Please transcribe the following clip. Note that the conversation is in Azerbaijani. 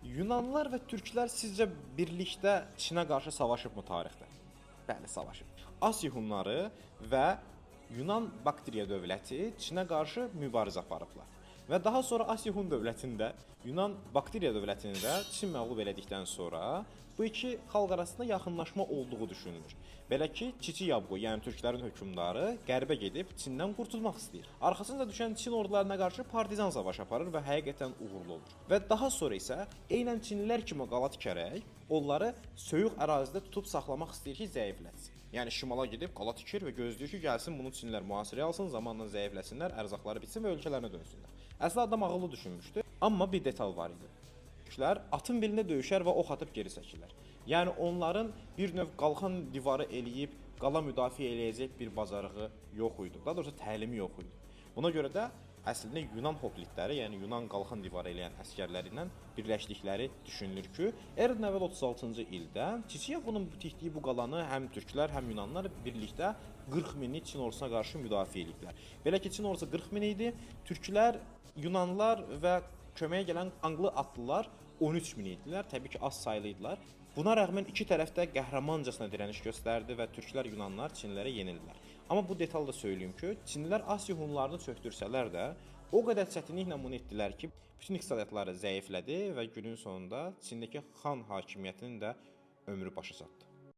Yunanlılar və türklər sizcə birlikdə Çinə qarşı savaşıbmı tarixdə? Bəli, savaşıb. Asiya Hunları və Yunan Bakteriya dövləti Çinə qarşı mübarizə aparıblar. Və daha sonra Asiya Hun dövlətində Yunan Bakteriya dövlətində Çin məğlub elədikdən sonra bu iki xalq arasında yaxınlaşma olduğu düşünülür. Belə ki, Çiçi Yabqu, yəni türklərin hökmdarı qərbə gedib Çindən qurtulmaq istəyir. Arxasınca düşən Çin ordularına qarşı partizan savaş aparır və həqiqətən uğurlu olur. Və daha sonra isə eynən çinlilər kimi qala tikərək onları söyüq ərazidə tutub saxlamaq istəyir ki, zəiflətsin. Yəni şimala gedib qala tikir və gözləyir ki, gəlsin bunu çinlilər mühasirəyə alsın, zamanla zəifləsinlər, ərzaqları bitsin və ölkələrinə dönsünlər. Əslində adam ağıllı düşünmüşdü, amma bir detal var idi. Türklər atın belində döyüşər və ox atıb geri çəkirlər. Yəni onların bir növ qalxan divarı eləyib qala müdafiə eləyəcək bir bacarığı yox idi. Daha doğrusu təlimi yox idi. Buna görə də əslində Yunan hoplitləri, yəni Yunan qalxan divarı eləyən əsgərləri ilə birləşdikləri düşünülür ki, eradan əvvəl 36-cı ildə Çiçiyevun tikdiyi bu qalanı həm türklər, həm Yunanlar birlikdə 40 minlik Çin ordusuna qarşı müdafiə ediblər. Belə ki, Çin ordusu 40 min idi, türklər, Yunanlar və köməyə gələn Anqlı atlılar 13 min idilər. Təbii ki, az saylı idilər. Buna rəğmən iki tərəf də qəhrəmancasına dirəniş göstərdi və türklər, Yunanlar Çinlilərə yenildilər. Amma bu detal da söyləyim ki, Çinlilər Asiya Hunlarını çökdürsələr də o qədər çətinliklə bunu etdilər ki, bütün iqtisadiyyatları zəiflədi və günün sonunda Çindəki xan hakimiyyətinin də ömrü başa çatdı.